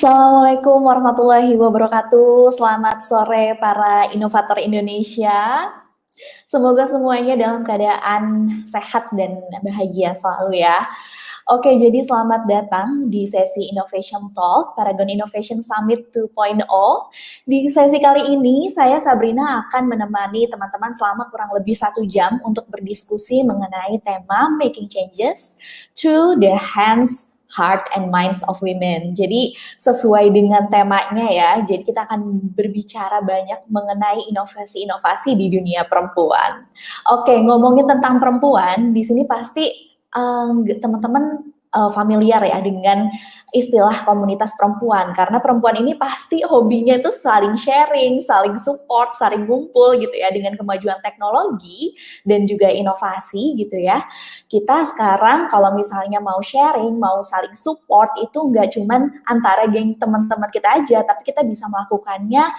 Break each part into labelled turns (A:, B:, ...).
A: Assalamualaikum warahmatullahi wabarakatuh. Selamat sore para inovator Indonesia. Semoga semuanya dalam keadaan sehat dan bahagia selalu ya. Oke, jadi selamat datang di sesi Innovation Talk Paragon Innovation Summit 2.0. Di sesi kali ini, saya Sabrina akan menemani teman-teman selama kurang lebih 1 jam untuk berdiskusi mengenai tema Making Changes to the Hands, Heart and Minds of Women. Jadi sesuai dengan temanya ya, jadi kita akan berbicara banyak mengenai inovasi-inovasi di dunia perempuan. Oke, ngomongin tentang perempuan, di sini pasti teman-teman familiar ya dengan istilah komunitas perempuan, karena perempuan ini pasti hobinya itu saling sharing, saling support, saling ngumpul gitu ya. Dengan kemajuan teknologi dan juga inovasi gitu ya, kita sekarang kalau misalnya mau sharing, mau saling support, itu nggak cuman antara geng teman-teman kita aja, tapi kita bisa melakukannya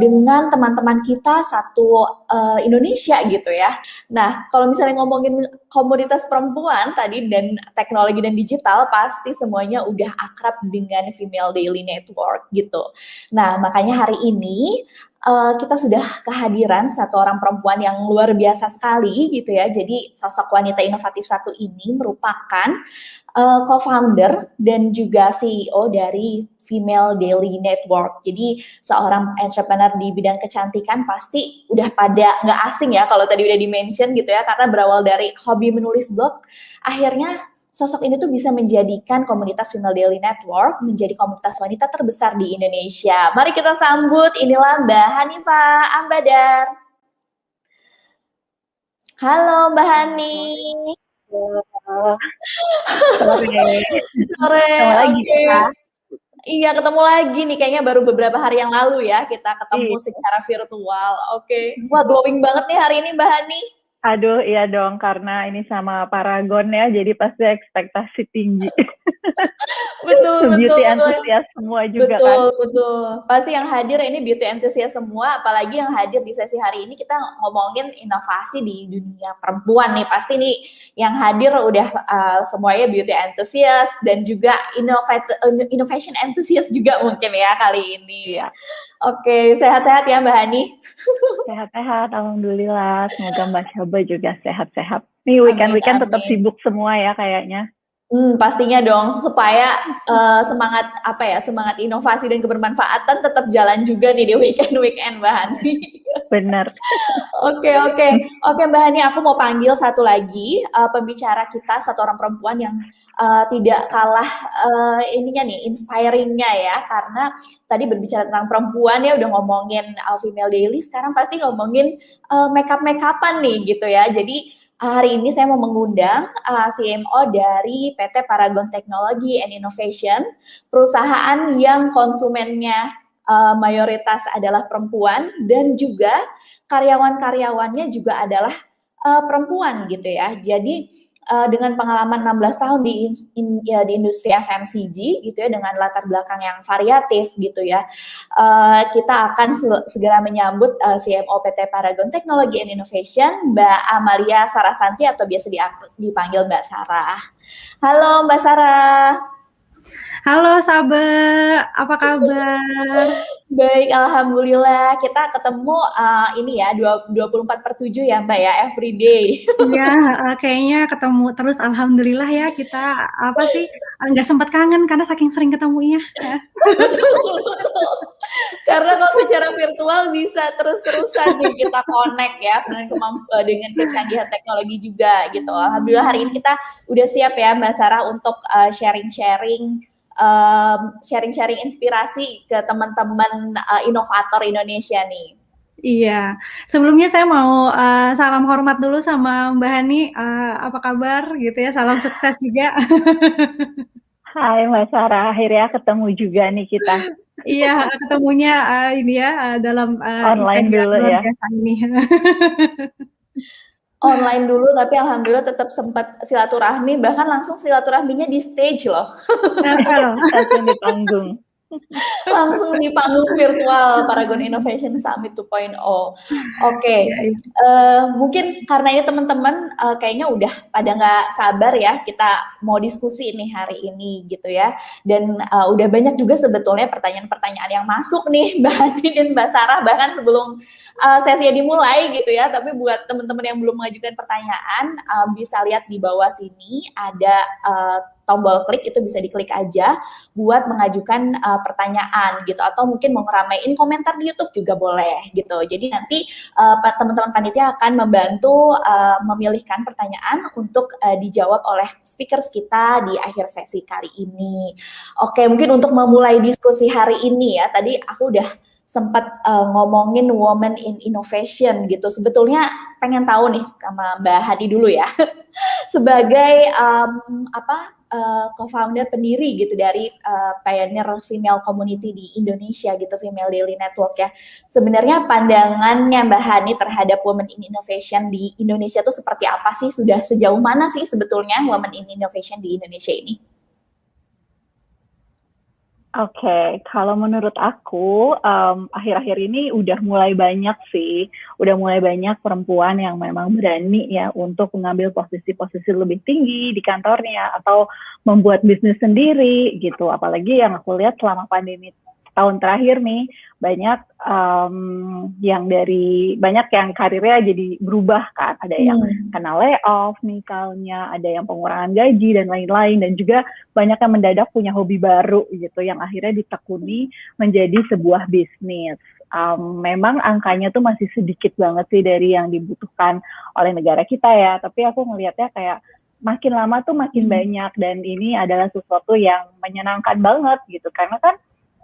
A: dengan teman-teman kita satu Indonesia gitu ya. Nah, kalau misalnya ngomongin komunitas perempuan tadi dan teknologi dan digital, pasti semuanya udah akrab dengan Female Daily Network gitu. Nah, makanya hari ini kita sudah kehadiran satu orang perempuan yang luar biasa sekali gitu ya. Jadi sosok wanita inovatif satu ini merupakan co-founder dan juga CEO dari Female Daily Network. Jadi seorang entrepreneur di bidang kecantikan pasti udah pada nggak asing ya kalau tadi udah di-mention gitu ya, karena berawal dari hobi menulis blog, akhirnya sosok ini tuh bisa menjadikan komunitas Female Daily Network menjadi komunitas wanita terbesar di Indonesia. Mari kita sambut, inilah Mbak Hanifah Ambadar. Halo Mbak Hani.
B: Sore.
A: Sore,
B: Ketemu lagi
A: oke.
B: kita.
A: Iya, ketemu lagi nih, kayaknya baru beberapa hari yang lalu ya kita ketemu
B: Iya.
A: secara virtual. Oke. Wah, glowing banget nih hari ini Mbak Hani.
B: Aduh, iya dong, karena ini sama Paragon ya, jadi pasti ekspektasi tinggi.
A: Betul,
B: Beauty
A: betul.
B: antusias semua juga
A: Betul,
B: kan.
A: betul. Pasti yang hadir ini beauty enthusiast semua, apalagi yang hadir di sesi hari ini kita ngomongin inovasi di dunia perempuan nih. Pasti nih yang hadir udah semuanya beauty enthusiast dan juga innovation enthusiast juga mungkin ya kali ini.
B: Iya.
A: Oke, sehat-sehat ya Mbak Hani.
B: Sehat-sehat, alhamdulillah. Semoga Mbak Syaba juga sehat-sehat. Nih weekend-weekend tetap sibuk semua ya kayaknya.
A: Pastinya dong, supaya semangat inovasi dan kebermanfaatan tetap jalan juga nih di weekend Mbak Hani.
B: Bener.
A: Oke, Mbak Hani, aku mau panggil satu lagi pembicara kita, satu orang perempuan yang tidak kalah inspiring-nya ya, karena tadi berbicara tentang perempuan ya, udah ngomongin Female Daily, sekarang pasti ngomongin make-up-an nih gitu ya. Jadi hari ini saya mau mengundang CMO dari PT Paragon Technology and Innovation, perusahaan yang konsumennya mayoritas adalah perempuan dan juga karyawan-karyawannya juga adalah perempuan gitu ya. Jadi dengan pengalaman 16 tahun di industri FMCG gitu ya, dengan latar belakang yang variatif gitu ya, kita akan segera menyambut CMO PT Paragon Technology and Innovation, Mbak Amalia Sarasanti atau biasa dipanggil Mbak Sarah. Halo Mbak Sarah.
C: Halo Sabar, apa kabar?
A: Baik, alhamdulillah. Kita ketemu ini ya 24/7 ya Mbak ya, everyday.
C: Iya, kayaknya ketemu terus. Alhamdulillah ya, kita nggak sempat kangen karena saking sering ketemunya.
A: Betul. Karena kalau secara virtual bisa terus-terusan nih kita connect ya dengan kecanggihan teknologi juga gitu. Alhamdulillah hari ini kita udah siap ya Mbak Sarah untuk sharing inspirasi ke teman-teman inovator Indonesia nih.
C: Iya, sebelumnya saya mau salam hormat dulu sama Mbak Hani, apa kabar gitu ya, salam sukses juga.
B: Hai Mbak Sarah, akhirnya ketemu juga nih kita.
C: Iya, ketemunya ini ya dalam
B: online dulu ya.
C: Ini.
A: Online dulu, tapi alhamdulillah tetap sempat silaturahmi, bahkan langsung silaturahminya di stage loh.
B: Langsung di panggung.
A: Langsung di panggung virtual Paragon Innovation Summit 2.0. Oke,
C: Iya, iya.
A: mungkin karena ini teman-teman kayaknya udah pada nggak sabar ya kita mau diskusi nih hari ini gitu ya. Dan udah banyak juga sebetulnya pertanyaan-pertanyaan yang masuk nih Mbak Hadi dan Mbak Sarah bahkan sebelum sesinya dimulai gitu ya. Tapi buat teman-teman yang belum mengajukan pertanyaan bisa lihat di bawah sini ada tombol klik, itu bisa diklik aja buat mengajukan pertanyaan gitu, atau mungkin mau ngeramein komentar di YouTube juga boleh gitu. Jadi nanti teman-teman panitia akan membantu memilihkan pertanyaan untuk dijawab oleh speakers kita di akhir sesi kali ini. Oke, mungkin untuk memulai diskusi hari ini ya, tadi aku udah sempat ngomongin Women in Innovation gitu. Sebetulnya pengen tahu nih sama Mbak Hadi dulu ya, sebagai co-founder pendiri gitu dari Pioneer Female Community di Indonesia gitu, Female Daily Network ya. Sebenarnya pandangannya Mbak Hani terhadap Women in Innovation di Indonesia itu seperti apa sih? Sudah sejauh mana sih sebetulnya Women in Innovation di Indonesia ini?
B: Oke, kalau menurut aku akhir-akhir ini udah mulai banyak perempuan yang memang berani ya untuk mengambil posisi-posisi lebih tinggi di kantornya atau membuat bisnis sendiri gitu. Apalagi yang aku lihat selama pandemi tahun terakhir nih, banyak yang karirnya jadi berubah kan. Ada yang kena layoff misalnya, ada yang pengurangan gaji dan lain-lain, dan juga banyak yang mendadak punya hobi baru gitu yang akhirnya ditekuni menjadi sebuah bisnis. Memang angkanya tuh masih sedikit banget sih dari yang dibutuhkan oleh negara kita ya, tapi aku ngelihatnya kayak makin lama tuh makin banyak, dan ini adalah sesuatu yang menyenangkan banget gitu, karena kan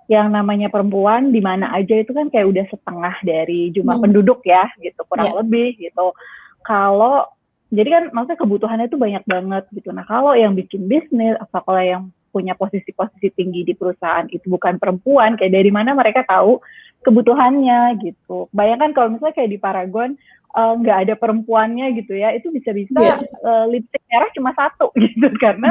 B: yang namanya perempuan di mana aja itu kan kayak udah setengah dari jumlah penduduk ya gitu, kurang lebih gitu. Jadi kan maksudnya kebutuhannya itu banyak banget gitu. Nah kalau yang bikin bisnis atau kalau yang punya posisi-posisi tinggi di perusahaan itu bukan perempuan, kayak dari mana mereka tahu kebutuhannya gitu. Bayangkan kalau misalnya kayak di Paragon nggak ada perempuannya gitu ya, itu bisa-bisa lipstick merah cuma satu gitu, karena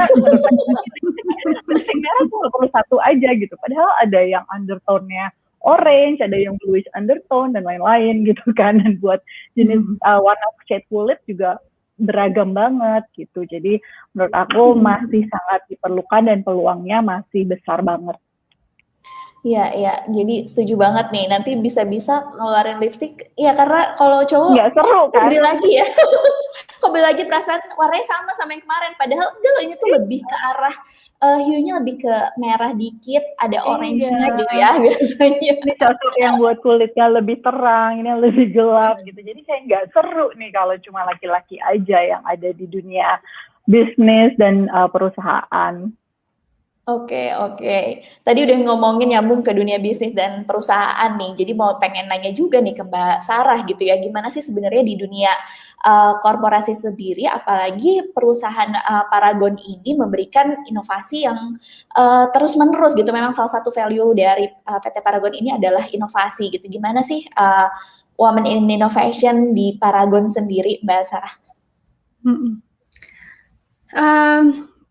B: lipstick merah tuh nggak perlu satu aja gitu, padahal ada yang undertone-nya orange, ada yang bluish undertone dan lain-lain gitu kan, dan buat jenis warna shade kulit juga beragam banget gitu. Jadi menurut aku masih sangat diperlukan dan peluangnya masih besar banget.
A: Iya, iya. Jadi setuju banget nih. Nanti bisa-bisa ngeluarin lipstick. Iya, karena kalau cowok
B: nggak seru kan?
A: beli lagi ya. Kok beli lagi perasaan warnanya sama yang kemarin. Padahal enggak loh, ini tuh lebih ke arah hue-nya lebih ke merah dikit, ada orange-nya gitu ya biasanya.
B: Ini cocok yang buat kulitnya lebih terang, ini yang lebih gelap gitu. Jadi kayak nggak seru nih kalau cuma laki-laki aja yang ada di dunia bisnis dan perusahaan.
A: Oke. Tadi udah ngomongin nyambung ke dunia bisnis dan perusahaan nih. Jadi pengen nanya juga nih ke Mbak Sarah gitu ya. Gimana sih sebenarnya di dunia korporasi sendiri, apalagi perusahaan Paragon ini memberikan inovasi yang terus-menerus gitu. Memang salah satu value dari PT Paragon ini adalah inovasi gitu. Gimana sih Women in Innovation di Paragon sendiri, Mbak Sarah?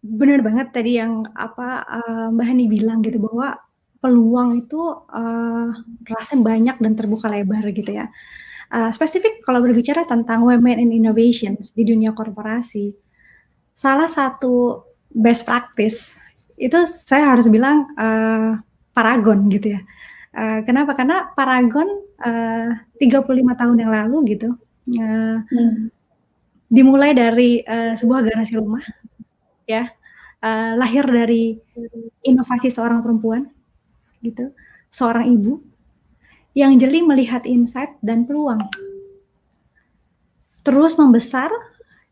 C: Benar banget tadi yang Mbak Hani bilang gitu, bahwa peluang itu rasanya banyak dan terbuka lebar gitu ya. Spesifik kalau berbicara tentang Women in Innovations di dunia korporasi, salah satu best practice itu saya harus bilang Paragon gitu ya. Kenapa? Karena Paragon 35 tahun yang lalu gitu, dimulai dari sebuah garasi rumah ya, lahir dari inovasi seorang perempuan gitu, seorang ibu yang jeli melihat insight dan peluang, terus membesar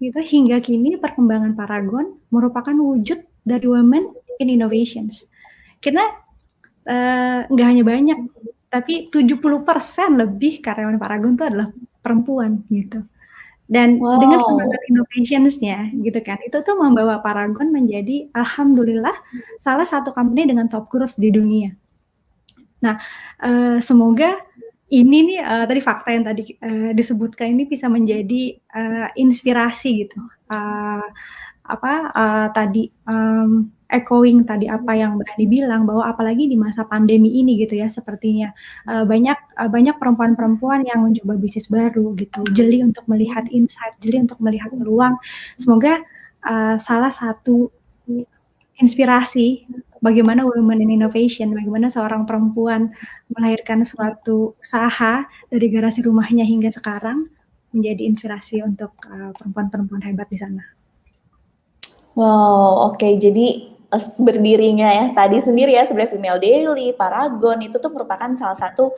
C: gitu hingga kini perkembangan Paragon merupakan wujud dari Women in Innovations. Karena nggak hanya banyak, tapi 70% lebih karyawan Paragon itu adalah perempuan gitu. Dan dengan semangat innovationsnya gitu kan, itu tuh membawa Paragon menjadi alhamdulillah salah satu company dengan top growth di dunia. Nah, semoga ini nih tadi fakta yang tadi disebutkan ini bisa menjadi inspirasi gitu tadi echoing tadi apa yang Mbak bilang bahwa apalagi di masa pandemi ini gitu ya, sepertinya banyak perempuan-perempuan yang mencoba bisnis baru gitu, jeli untuk melihat insight, jeli untuk melihat peluang. Semoga salah satu inspirasi bagaimana women in innovation, bagaimana seorang perempuan melahirkan suatu usaha dari garasi rumahnya hingga sekarang menjadi inspirasi untuk perempuan-perempuan hebat di sana.
A: Wow, oke. Jadi berdirinya ya tadi sendiri ya sebenarnya Female Daily, Paragon itu tuh merupakan salah satu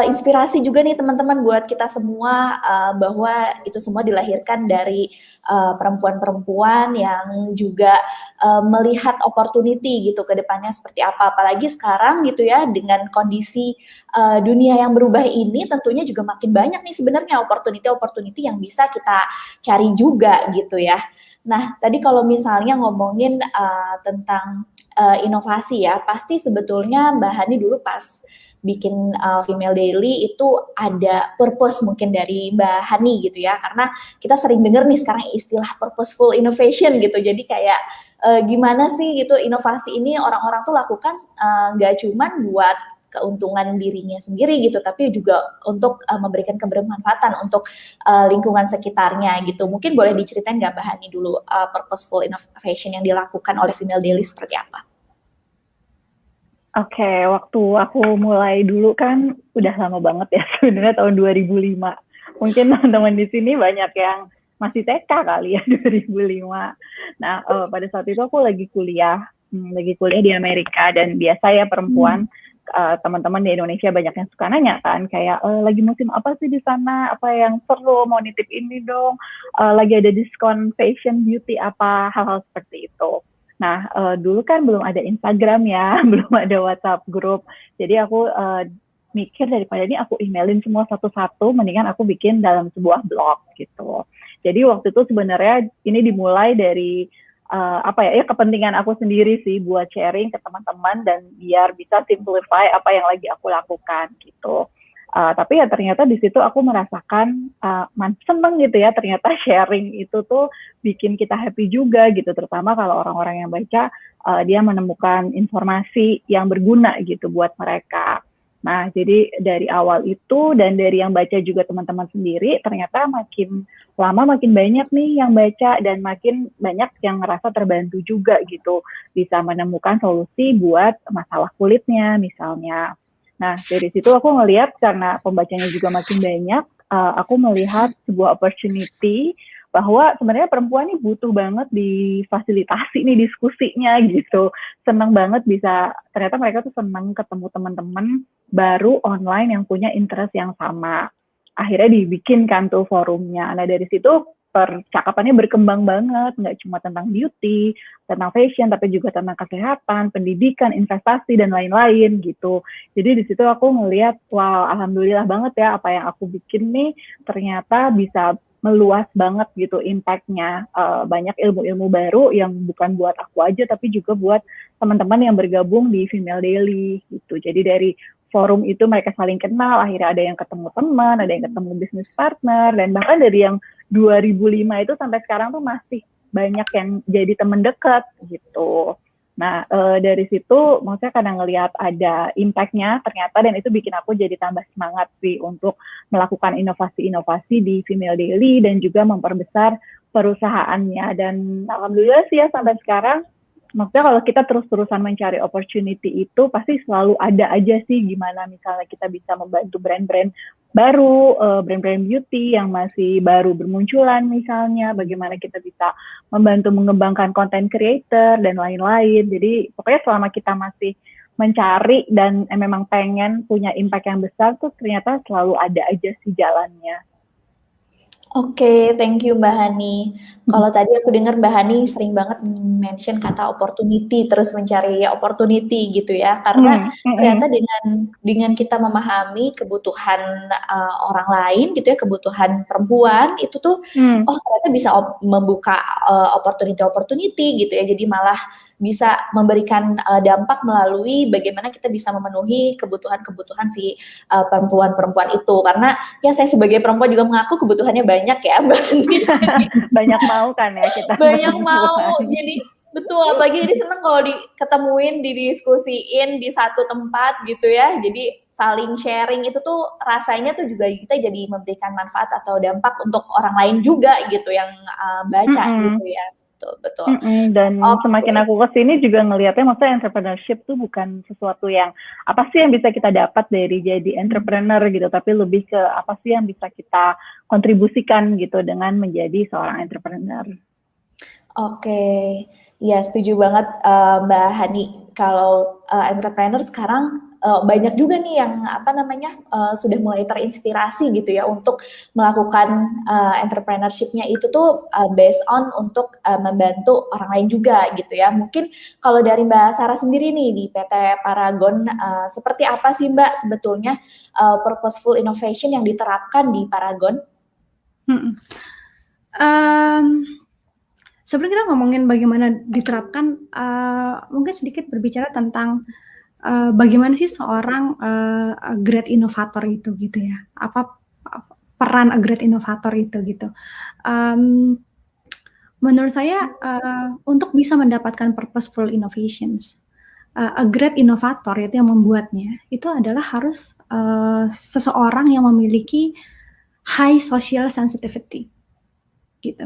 A: inspirasi juga nih teman-teman buat kita semua bahwa itu semua dilahirkan dari perempuan-perempuan yang juga melihat opportunity gitu ke depannya seperti apa. Apalagi sekarang gitu ya dengan kondisi dunia yang berubah ini tentunya juga makin banyak nih sebenarnya opportunity yang bisa kita cari juga gitu ya. Nah, tadi kalau misalnya ngomongin tentang inovasi ya, pasti sebetulnya Mbak Hani dulu pas bikin Female Daily itu ada purpose mungkin dari Mbak Hani gitu ya, karena kita sering dengar nih sekarang istilah purposeful innovation gitu, jadi kayak gimana sih gitu inovasi ini orang-orang tuh lakukan nggak cuman buat keuntungan dirinya sendiri gitu, tapi juga untuk memberikan kebermanfaatan untuk lingkungan sekitarnya gitu. Mungkin boleh diceritain nggak Mbak Hani dulu purposeful innovation yang dilakukan oleh Female Daily seperti apa?
B: Oke, waktu aku mulai dulu kan udah lama banget ya, sebenarnya tahun 2005. Mungkin teman-teman di sini banyak yang masih TK kali ya, 2005. Nah, pada saat itu aku lagi kuliah di Amerika, dan biasa ya perempuan, teman-teman di Indonesia banyak yang suka nanya kan, kayak lagi musim apa sih di sana, apa yang seru, mau nitip ini dong, lagi ada diskon fashion beauty apa, hal-hal seperti itu. Nah, dulu kan belum ada Instagram ya, belum ada WhatsApp group. Jadi aku mikir daripada ini aku emailin semua satu-satu, mendingan aku bikin dalam sebuah blog gitu. Jadi waktu itu sebenarnya ini dimulai dari kepentingan aku sendiri sih buat sharing ke teman-teman dan biar bisa simplify apa yang lagi aku lakukan gitu. Tapi ya ternyata di situ aku merasakan seneng gitu ya, ternyata sharing itu tuh bikin kita happy juga gitu, terutama kalau orang-orang yang baca dia menemukan informasi yang berguna gitu buat mereka. Nah, jadi dari awal itu dan dari yang baca juga teman-teman sendiri, ternyata makin lama makin banyak nih yang baca dan makin banyak yang ngerasa terbantu juga gitu, bisa menemukan solusi buat masalah kulitnya misalnya. Nah, dari situ aku ngelihat karena pembacanya juga makin banyak, aku melihat sebuah opportunity bahwa sebenarnya perempuan ini butuh banget difasilitasi nih diskusinya gitu. Senang banget ternyata mereka tuh senang ketemu teman-teman baru online yang punya interest yang sama. Akhirnya dibikin kan tuh forumnya. Nah, dari situ percakapannya berkembang banget, nggak cuma tentang beauty, tentang fashion, tapi juga tentang kesehatan, pendidikan, investasi, dan lain-lain gitu. Jadi di situ aku ngelihat, wow, alhamdulillah banget ya apa yang aku bikin nih ternyata bisa meluas banget gitu impact-nya. Banyak ilmu-ilmu baru yang bukan buat aku aja, tapi juga buat teman-teman yang bergabung di Female Daily gitu. Jadi dari forum itu mereka saling kenal, akhirnya ada yang ketemu teman, ada yang ketemu business partner, dan bahkan dari yang 2005 itu sampai sekarang tuh masih banyak yang jadi teman dekat gitu. Nah, dari situ maksudnya kadang ngelihat ada impact-nya ternyata, dan itu bikin aku jadi tambah semangat sih untuk melakukan inovasi-inovasi di Female Daily dan juga memperbesar perusahaannya. Dan alhamdulillah sih ya sampai sekarang, maksudnya kalau kita terus-terusan mencari opportunity itu pasti selalu ada aja sih gimana misalnya kita bisa membantu brand-brand baru, brand-brand beauty yang masih baru bermunculan misalnya, bagaimana kita bisa membantu mengembangkan content creator dan lain-lain. Jadi pokoknya selama kita masih mencari dan memang pengen punya impact yang besar tuh ternyata selalu ada aja sih jalannya.
A: Oke, thank you Mbak Hani. Kalau tadi aku dengar Mbak Hani sering banget mention kata opportunity, terus mencari opportunity gitu ya. Karena ternyata dengan kita memahami kebutuhan orang lain gitu ya, kebutuhan perempuan itu tuh, oh ternyata bisa membuka opportunity gitu ya. Jadi malah bisa memberikan dampak melalui bagaimana kita bisa memenuhi kebutuhan-kebutuhan si perempuan-perempuan itu. Karena ya saya sebagai perempuan juga mengaku kebutuhannya banyak ya Mbak Hani.
B: Banyak mau kan ya kita
A: Banyak mau,
B: perempuan.
A: jadi betul, apalagi jadi seneng kalau diketemuin, didiskusiin di satu tempat gitu ya. Jadi saling sharing itu tuh rasanya tuh juga kita jadi memberikan manfaat atau dampak untuk orang lain juga gitu yang baca gitu ya. Betul, betul.
B: Dan semakin aku kesini juga ngelihatnya, maksudnya entrepreneurship tuh bukan sesuatu yang apa sih yang bisa kita dapat dari jadi entrepreneur gitu, tapi lebih ke apa sih yang bisa kita kontribusikan gitu dengan menjadi seorang entrepreneur.
A: Oke, ya setuju banget Mbak Hani. Kalau entrepreneur sekarang banyak juga nih yang sudah mulai terinspirasi gitu ya untuk melakukan entrepreneurship-nya itu tuh based on untuk membantu orang lain juga gitu ya. Mungkin kalau dari Mbak Sarah sendiri nih di PT Paragon, seperti apa sih Mbak sebetulnya purposeful innovation yang diterapkan di Paragon?
C: Sebelum kita ngomongin bagaimana diterapkan, mungkin sedikit berbicara tentang bagaimana sih seorang great innovator itu gitu ya. Apa peran great innovator itu gitu. Menurut saya untuk bisa mendapatkan purposeful innovations, a great innovator itu yang membuatnya itu adalah harus seseorang yang memiliki high social sensitivity gitu.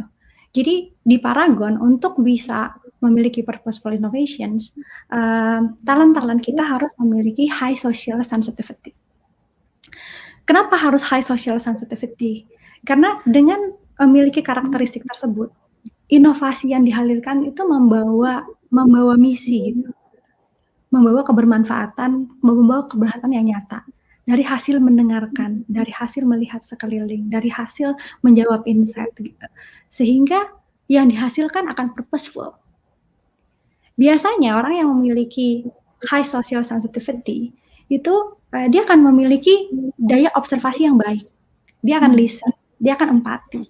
C: Jadi di Paragon untuk bisa memiliki purposeful innovations, talent-talent kita harus memiliki high social sensitivity. Kenapa harus high social sensitivity? Karena dengan memiliki karakteristik tersebut, inovasi yang dihadirkan itu membawa misi gitu. Membawa kebermanfaatan, membawa keberhasilan yang nyata. Dari hasil mendengarkan, dari hasil melihat sekeliling, dari hasil menjawab insight gitu. Sehingga yang dihasilkan akan purposeful. Biasanya orang yang memiliki high social sensitivity itu dia akan memiliki daya observasi yang baik. Dia akan listen, dia akan empati.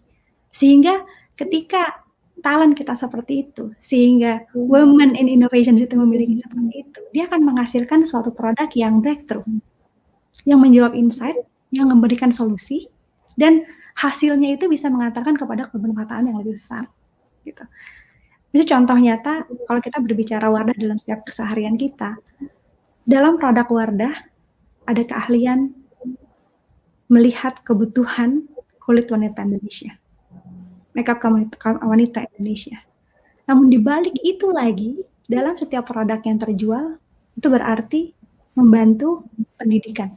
C: Sehingga ketika talent kita seperti itu, sehingga women in innovation itu memiliki seperti itu, dia akan menghasilkan suatu produk yang breakthrough, yang menjawab insight, yang memberikan solusi, dan hasilnya itu bisa mengantarkan kepada kebermanfaatan yang lebih besar. Gitu. Itu contoh nyata kalau kita berbicara Wardah dalam setiap keseharian kita. Dalam produk Wardah ada keahlian melihat kebutuhan kulit wanita Indonesia, makeup wanita Indonesia. Namun dibalik itu lagi, dalam setiap produk yang terjual, itu berarti membantu pendidikan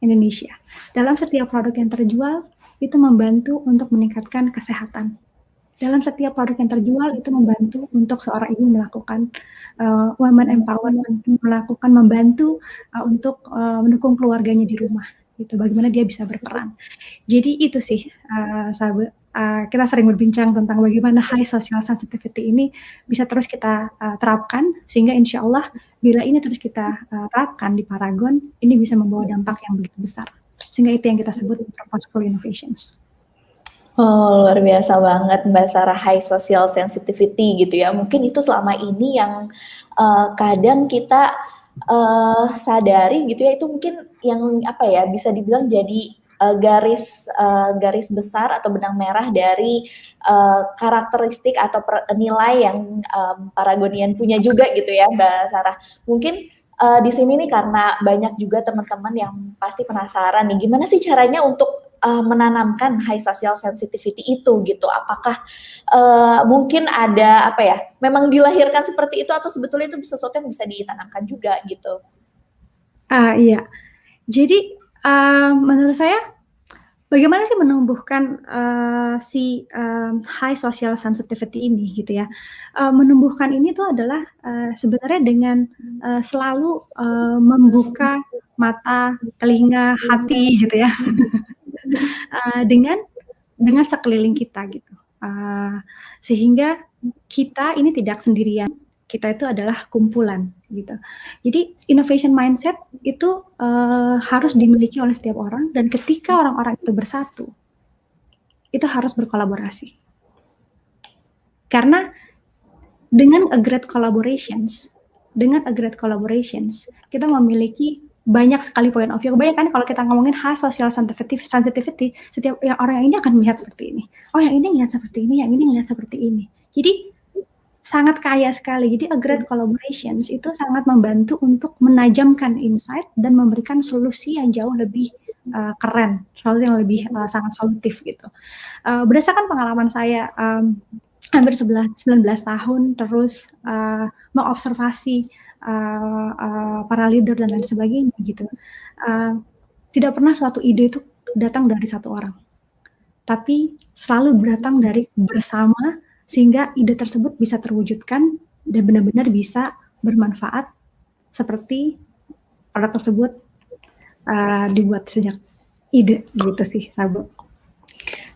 C: Indonesia. Dalam setiap produk yang terjual, itu membantu untuk meningkatkan kesehatan. Dalam setiap produk yang terjual, itu membantu untuk seorang ibu melakukan women empowerment, membantu untuk mendukung keluarganya di rumah. Gitu, bagaimana dia bisa berperan. Jadi itu sih, sahabat. Kita sering berbincang tentang bagaimana high social sensitivity ini bisa terus kita terapkan, sehingga insya Allah bila ini terus kita terapkan di Paragon, ini bisa membawa dampak yang begitu besar. Sehingga itu yang kita sebut purposeful innovations.
A: Oh, luar biasa banget Mbak Sarah, high social sensitivity gitu ya. Mungkin itu selama ini yang kadang kita sadari gitu ya, itu mungkin yang bisa dibilang jadi garis besar atau benang merah dari karakteristik atau nilai yang Paragonian punya juga gitu ya Mbak Sarah. Mungkin di sini nih karena banyak juga teman-teman yang pasti penasaran nih gimana sih caranya untuk menanamkan high social sensitivity itu gitu. Apakah mungkin ada memang dilahirkan seperti itu atau sebetulnya itu sesuatu yang bisa ditanamkan juga gitu?
C: Iya. Jadi menurut saya bagaimana sih menumbuhkan high social sensitivity ini gitu ya. Menumbuhkan ini tuh adalah sebenarnya dengan selalu membuka mata, telinga, hati gitu ya. dengan sekeliling kita gitu. Sehingga kita ini tidak sendirian. Kita itu adalah kumpulan gitu. Jadi innovation mindset itu harus dimiliki oleh setiap orang, dan ketika orang-orang itu bersatu, itu harus berkolaborasi. Karena dengan a great collaborations, kita memiliki banyak sekali point of view. Kebanyakan kalau kita ngomongin high social sensitivity, setiap orang yang ini akan melihat seperti ini. Oh, yang ini melihat seperti ini, yang ini melihat seperti ini. Jadi sangat kaya sekali. Jadi a great collaborations itu sangat membantu untuk menajamkan insight dan memberikan solusi yang jauh lebih keren, solusi yang lebih sangat solutif gitu. Berdasarkan pengalaman saya hampir 19 tahun terus mengobservasi para leader dan lain sebagainya gitu. Tidak pernah suatu ide itu datang dari satu orang, tapi selalu datang dari bersama, sehingga ide tersebut bisa terwujudkan dan benar-benar bisa bermanfaat seperti produk tersebut dibuat sejak ide gitu sih, Sabu.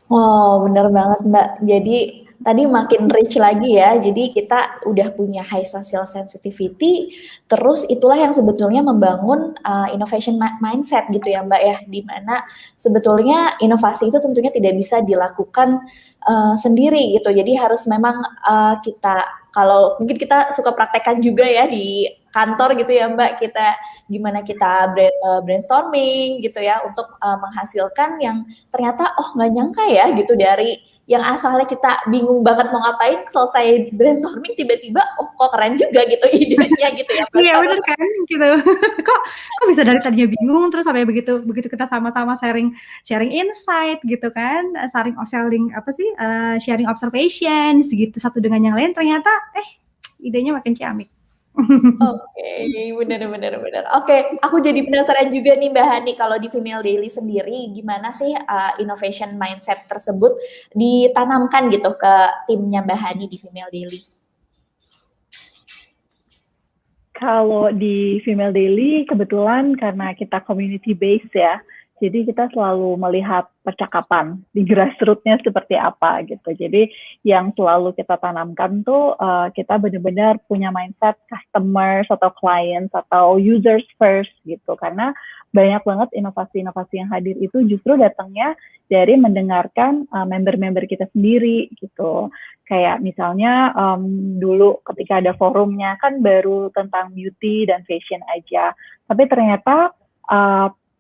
A: Wow, bener banget Mbak. Jadi tadi makin rich lagi ya. Jadi kita udah punya high social sensitivity, terus itulah yang sebetulnya membangun innovation mindset gitu ya Mbak ya, di mana sebetulnya inovasi itu tentunya tidak bisa dilakukan sendiri gitu. Jadi harus memang kalau mungkin kita suka praktekkan juga ya di kantor gitu ya Mbak, gimana kita brainstorming gitu ya untuk menghasilkan yang ternyata nggak nyangka ya gitu, dari yang asalnya kita bingung banget mau ngapain, selesai brainstorming tiba-tiba kok keren juga gitu idenya gitu ya.
C: Iya bener kan gitu. kok bisa dari tadinya bingung terus sampai begitu kita sama-sama sharing insight gitu kan, sharing observations gitu satu dengan yang lain, ternyata idenya makin ciamik.
A: Oke, benar. Oke, aku jadi penasaran juga nih Mbak Hani, kalau di Female Daily sendiri gimana sih innovation mindset tersebut ditanamkan gitu ke timnya Mbak Hani di Female Daily?
B: Kalau di Female Daily kebetulan karena kita community based ya, jadi kita selalu melihat percakapan di grassroots-nya seperti apa gitu. Jadi yang selalu kita tanamkan tuh kita benar-benar punya mindset customers atau clients atau users first gitu. Karena banyak banget inovasi-inovasi yang hadir itu justru datangnya dari mendengarkan member-member kita sendiri gitu. Kayak misalnya dulu ketika ada forumnya kan baru tentang beauty dan fashion aja. Tapi ternyata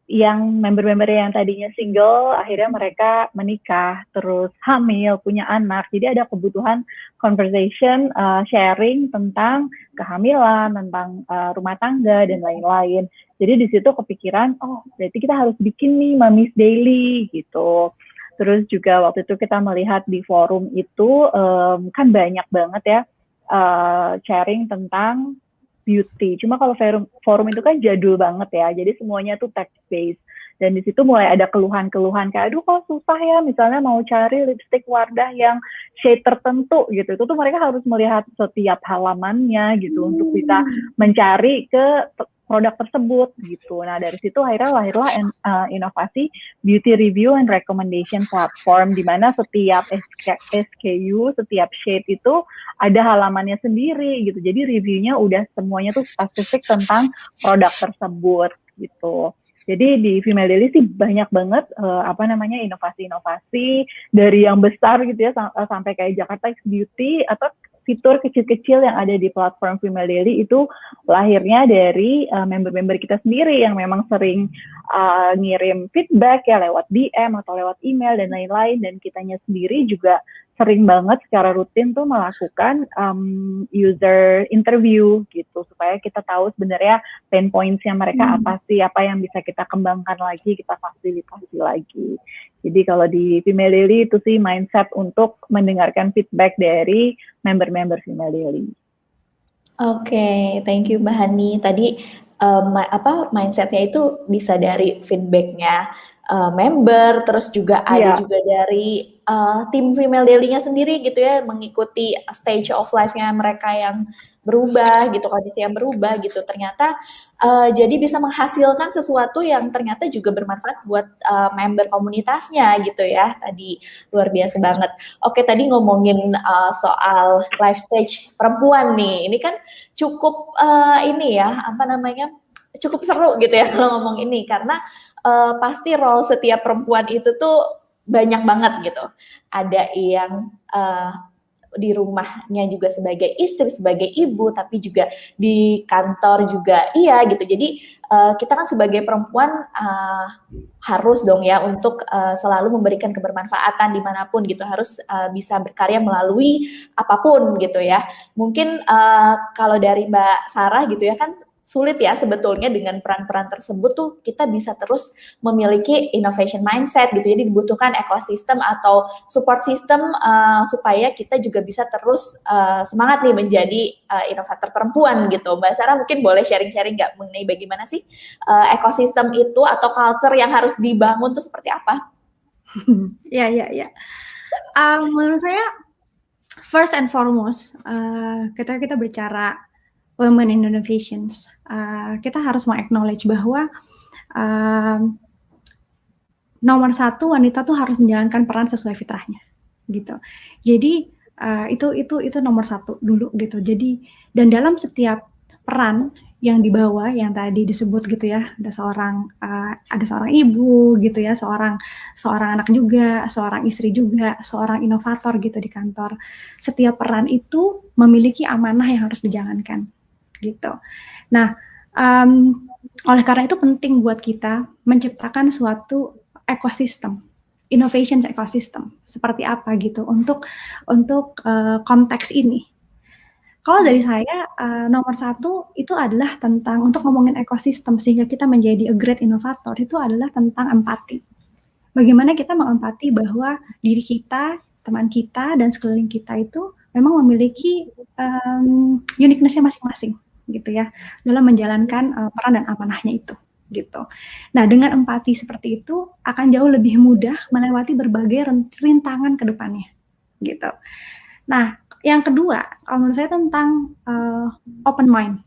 B: yang member-member yang tadinya single, akhirnya mereka menikah, terus hamil, punya anak. Jadi ada kebutuhan conversation, sharing tentang kehamilan, tentang rumah tangga, dan lain-lain. Jadi di situ kepikiran, berarti kita harus bikin nih Mommy's Daily, gitu. Terus juga waktu itu kita melihat di forum itu, kan banyak banget ya, sharing tentang beauty. Cuma kalau forum itu kan jadul banget ya, jadi semuanya tuh text based. Dan di situ mulai ada keluhan-keluhan kayak, aduh kok susah ya, misalnya mau cari lipstick Wardah yang shade tertentu gitu. Itu tuh mereka harus melihat setiap halamannya gitu untuk bisa mencari ke produk tersebut gitu. Nah dari situ akhirnya lahirlah inovasi beauty review and recommendation platform, di mana setiap SKU, setiap shade itu ada halamannya sendiri gitu. Jadi reviewnya udah semuanya tuh spesifik tentang produk tersebut gitu. Jadi di Female Daily sih banyak banget inovasi-inovasi dari yang besar gitu ya sampai kayak Jakarta X Beauty, atau fitur kecil-kecil yang ada di platform Female Daily itu lahirnya dari member-member kita sendiri yang memang sering ngirim feedback ya lewat DM atau lewat email dan lain-lain, dan kitanya sendiri juga sering banget secara rutin tuh melakukan user interview gitu, supaya kita tahu sebenarnya pain points-nya mereka apa sih, apa yang bisa kita kembangkan lagi, kita fasilitasi lagi. Jadi kalau di Female Daily itu sih mindset untuk mendengarkan feedback dari member-member Female Daily.
A: Oke, thank you Mbak Hani. Tadi mindsetnya itu bisa dari feedbacknya member, terus juga ada juga dari tim Female Daily-nya sendiri gitu ya, mengikuti stage of life-nya mereka yang berubah gitu, kondisi yang berubah gitu. Ternyata jadi bisa menghasilkan sesuatu yang ternyata juga bermanfaat buat member komunitasnya gitu ya. Tadi luar biasa banget. Oke, tadi ngomongin soal life stage perempuan nih. Ini kan cukup cukup seru gitu ya kalau ngomong ini, karena pasti role setiap perempuan itu tuh banyak banget gitu. Ada yang di rumahnya juga sebagai istri, sebagai ibu, tapi juga di kantor juga iya gitu. Jadi kita kan sebagai perempuan harus dong ya untuk selalu memberikan kebermanfaatan dimanapun gitu, harus bisa berkarya melalui apapun gitu ya. Mungkin kalau dari Mbak Sarah gitu ya kan sulit ya sebetulnya dengan peran-peran tersebut tuh kita bisa terus memiliki innovation mindset gitu. Jadi dibutuhkan ekosistem atau support system supaya kita juga bisa terus semangat nih menjadi inovator perempuan gitu. Mbak Sarah mungkin boleh sharing-sharing nggak mengenai bagaimana sih ekosistem itu atau culture yang harus dibangun tuh seperti apa?
C: Ya. Menurut saya first and foremost, ketika kita bicara women in innovations, kita harus acknowledge bahwa nomor satu wanita tuh harus menjalankan peran sesuai fitrahnya, gitu. Jadi itu nomor satu dulu gitu. Jadi dan dalam setiap peran yang dibawa yang tadi disebut gitu ya, ada seorang ibu gitu ya, seorang anak juga, seorang istri juga, seorang inovator gitu di kantor. Setiap peran itu memiliki amanah yang harus dijalankan gitu. Nah, oleh karena itu penting buat kita menciptakan suatu ekosistem, innovation ecosystem seperti apa gitu untuk konteks ini. Kalau dari saya nomor satu itu adalah tentang untuk ngomongin ekosistem sehingga kita menjadi a great innovator itu adalah tentang empati. Bagaimana kita mengempati bahwa diri kita, teman kita dan sekeliling kita itu memang memiliki uniqueness-nya masing-masing gitu ya dalam menjalankan peran dan amanahnya itu gitu. Nah, dengan empati seperti itu akan jauh lebih mudah melewati berbagai rintangan ke depannya gitu. Nah, yang kedua, kalau menurut saya tentang open mind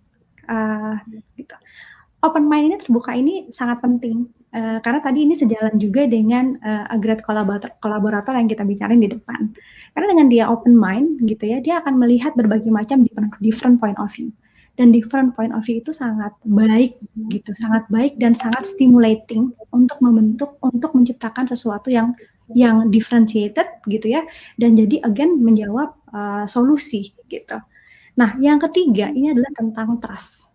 C: gitu. Open mind ini terbuka ini sangat penting karena tadi ini sejalan juga dengan a great kolaborator yang kita bicarain di depan. Karena dengan dia open mind gitu ya, dia akan melihat berbagai macam different point of view. Dan different point of view itu sangat baik gitu, sangat baik dan sangat stimulating untuk menciptakan sesuatu yang differentiated gitu ya, dan jadi again menjawab solusi gitu. Nah, yang ketiga ini adalah tentang trust.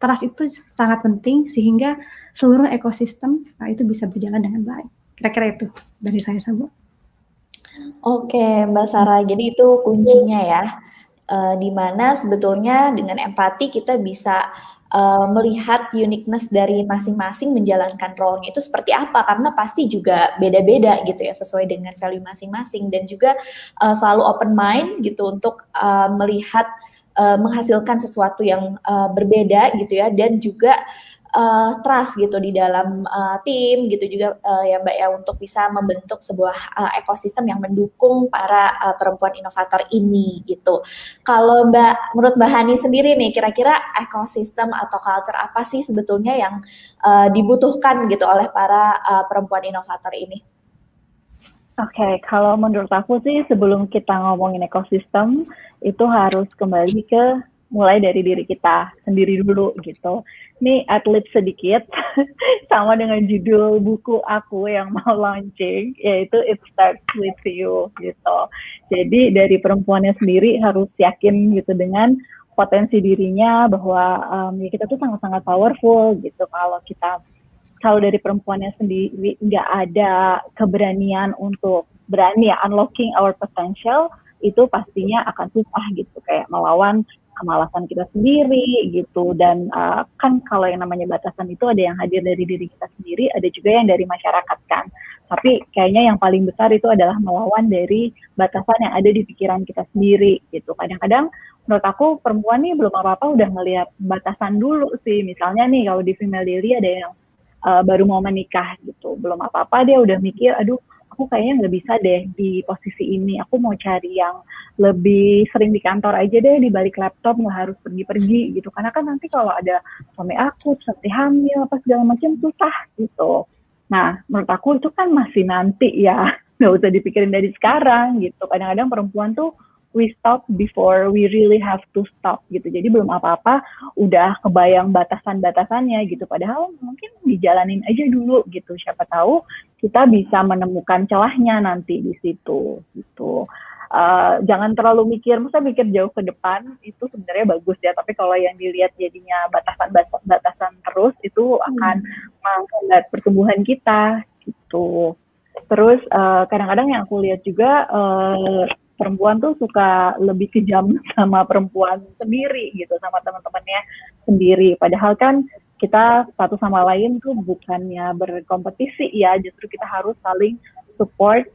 C: Trust itu sangat penting sehingga seluruh ekosistem itu bisa berjalan dengan baik. Kira-kira itu dari saya, Sabu.
A: Oke, Mbak Sarah. Jadi itu kuncinya ya. Di mana sebetulnya dengan empati kita bisa melihat uniqueness dari masing-masing menjalankan role-nya itu seperti apa, karena pasti juga beda-beda gitu ya sesuai dengan value masing-masing, dan juga selalu open mind gitu untuk melihat menghasilkan sesuatu yang berbeda gitu ya, dan juga trust gitu di dalam tim gitu juga ya Mbak ya, untuk bisa membentuk sebuah ekosistem yang mendukung para perempuan inovator ini gitu. Kalau menurut Mbak Hani sendiri nih, kira-kira ekosistem atau culture apa sih sebetulnya yang dibutuhkan gitu oleh para perempuan inovator ini?
B: Oke, kalau menurut aku sih sebelum kita ngomongin ekosistem, itu harus kembali ke mulai dari diri kita sendiri dulu gitu. Ini atlet sedikit, sama dengan judul buku aku yang mau launching, yaitu It Starts With You gitu. Jadi dari perempuannya sendiri harus yakin gitu dengan potensi dirinya bahwa ya kita tuh sangat-sangat powerful gitu. Kalau dari perempuannya sendiri nggak ada keberanian untuk berani ya unlocking our potential, itu pastinya akan susah gitu, kayak melawan kemalasan kita sendiri gitu. Dan kan kalau yang namanya batasan itu ada yang hadir dari diri kita sendiri, ada juga yang dari masyarakat kan. Tapi kayaknya yang paling besar itu adalah melawan dari batasan yang ada di pikiran kita sendiri gitu. Kadang-kadang menurut aku perempuan nih belum apa-apa udah ngelihat batasan dulu sih. Misalnya nih kalau di Female Daily ada yang baru mau menikah gitu, belum apa-apa dia udah mikir, aduh aku kayaknya nggak bisa deh di posisi ini, aku mau cari yang lebih sering di kantor aja deh, di balik laptop, nggak harus pergi-pergi gitu, karena kan nanti kalau ada suami aku seperti hamil apa segala macam susah gitu. Nah menurut aku itu kan masih nanti ya, nggak usah dipikirin dari sekarang gitu. Kadang-kadang perempuan tuh we stop before we really have to stop gitu. Jadi belum apa-apa udah kebayang batasan-batasannya gitu. Padahal mungkin dijalanin aja dulu gitu. Siapa tahu kita bisa menemukan celahnya nanti di situ gitu. jangan terlalu mikir, masa mikir jauh ke depan itu sebenarnya bagus ya, tapi kalau yang dilihat jadinya batasan terus itu akan menghambat pertumbuhan kita gitu. Terus kadang-kadang yang aku lihat juga perempuan tuh suka lebih kejam sama perempuan sendiri gitu, sama teman-temannya sendiri. Padahal kan kita satu sama lain tuh bukannya berkompetisi ya, justru kita harus saling support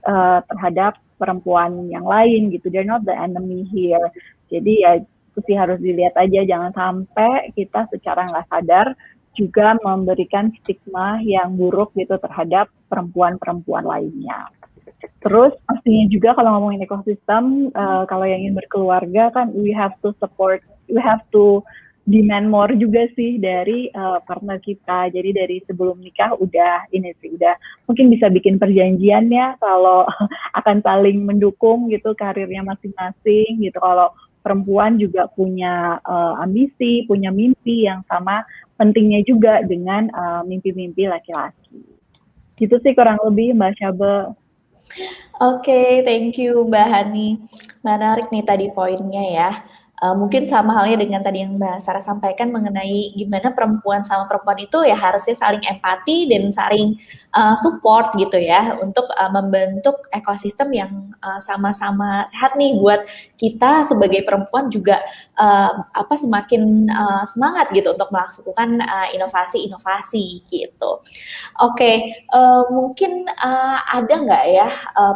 B: terhadap perempuan yang lain gitu. They're not the enemy here. Jadi ya itu sih harus dilihat aja, jangan sampai kita secara nggak sadar juga memberikan stigma yang buruk gitu terhadap perempuan-perempuan lainnya. Terus pastinya juga kalau ngomongin ekosistem, kalau yang ingin berkeluarga kan we have to demand more juga sih dari partner kita. Jadi dari sebelum nikah udah mungkin bisa bikin perjanjian ya kalau akan saling mendukung gitu karirnya masing-masing gitu. Kalau perempuan juga punya ambisi, punya mimpi yang sama pentingnya juga dengan mimpi-mimpi laki-laki. Gitu sih kurang lebih Mbak Syaba.
A: Oke, thank you Mbak Hani. Menarik nih tadi poinnya ya. Mungkin sama halnya dengan tadi yang Mbak Sarah sampaikan mengenai gimana perempuan sama perempuan itu ya harusnya saling empati dan saling support gitu ya untuk membentuk ekosistem yang sama-sama sehat nih buat kita sebagai perempuan juga semakin semangat gitu untuk melakukan inovasi-inovasi gitu. Oke, mungkin ada nggak ya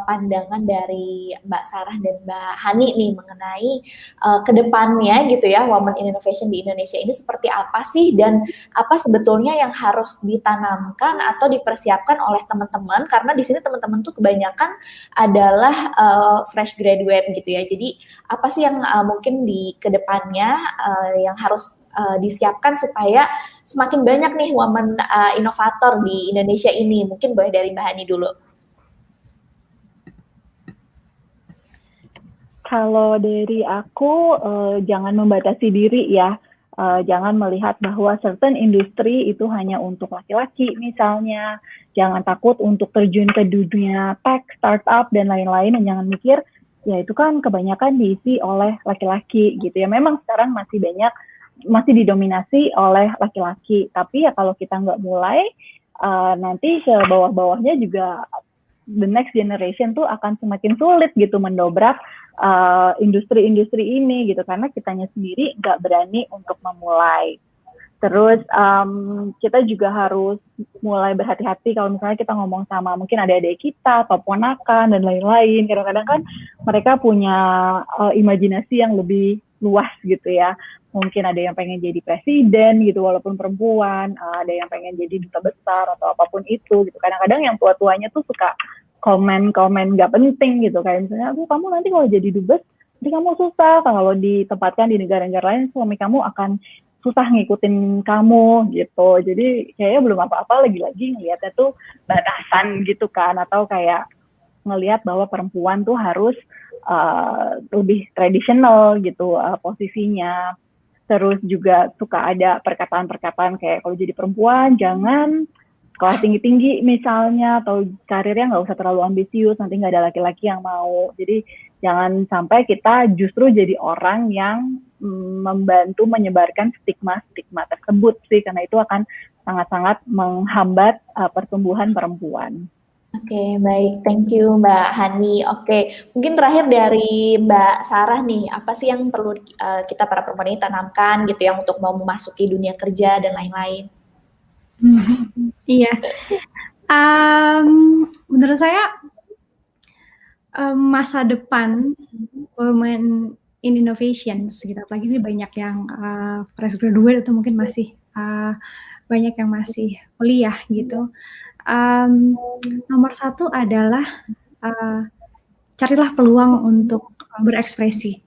A: pandangan dari Mbak Sarah dan Mbak Hani nih mengenai kedepannya gitu ya Women in Innovation di Indonesia ini seperti apa sih dan apa sebetulnya yang harus ditanamkan atau dipersiapkan oleh teman-teman, karena di sini teman-teman tuh kebanyakan adalah fresh graduate gitu ya. Jadi apa sih yang mungkin di kedepannya yang harus disiapkan supaya semakin banyak nih woman inovator di Indonesia ini? Mungkin boleh dari Mbak Hani dulu.
B: Kalau dari aku, jangan membatasi diri ya. Jangan melihat bahwa certain industri itu hanya untuk laki-laki misalnya. Jangan takut untuk terjun ke dunia tech, startup, dan lain-lain. Dan jangan mikir, ya itu kan kebanyakan diisi oleh laki-laki gitu ya. Memang sekarang masih didominasi oleh laki-laki. Tapi ya kalau kita nggak mulai, nanti ke bawah-bawahnya juga the next generation tuh akan semakin sulit gitu mendobrak industri-industri ini gitu, karena kitanya sendiri nggak berani untuk memulai. Terus kita juga harus mulai berhati-hati kalau misalnya kita ngomong sama mungkin adik-adik kita atau ponakan dan lain-lain. Kadang-kadang kan mereka punya imajinasi yang lebih luas gitu ya. Mungkin ada yang pengen jadi presiden gitu walaupun perempuan, ada yang pengen jadi duta besar atau apapun itu gitu. Kadang-kadang yang tua-tuanya tuh suka komen-komen gak penting gitu, kayak misalnya, kamu nanti kalau jadi dubes, nanti kamu susah, kalau ditempatkan di negara-negara lain, suami kamu akan susah ngikutin kamu gitu. Jadi kayaknya belum apa-apa, lagi-lagi ngeliatnya tuh batasan gitu kan, atau kayak ngelihat bahwa perempuan tuh harus lebih tradisional gitu posisinya. Terus juga suka ada perkataan-perkataan kayak kalau jadi perempuan jangan sekolah tinggi-tinggi misalnya, atau karirnya nggak usah terlalu ambisius, nanti nggak ada laki-laki yang mau. Jadi jangan sampai kita justru jadi orang yang membantu menyebarkan stigma-stigma tersebut sih, karena itu akan sangat-sangat menghambat pertumbuhan perempuan.
A: Oke, baik. Thank you Mbak Hani. Oke, mungkin terakhir dari Mbak Sarah nih, apa sih yang perlu kita para perempuan ini tanamkan gitu ya untuk mau memasuki dunia kerja dan lain-lain?
C: Iya, menurut saya masa depan Women in Innovations gitu, apalagi ini banyak yang fresh graduate atau mungkin masih banyak yang masih kuliah gitu. Nomor satu adalah carilah peluang untuk berekspresi.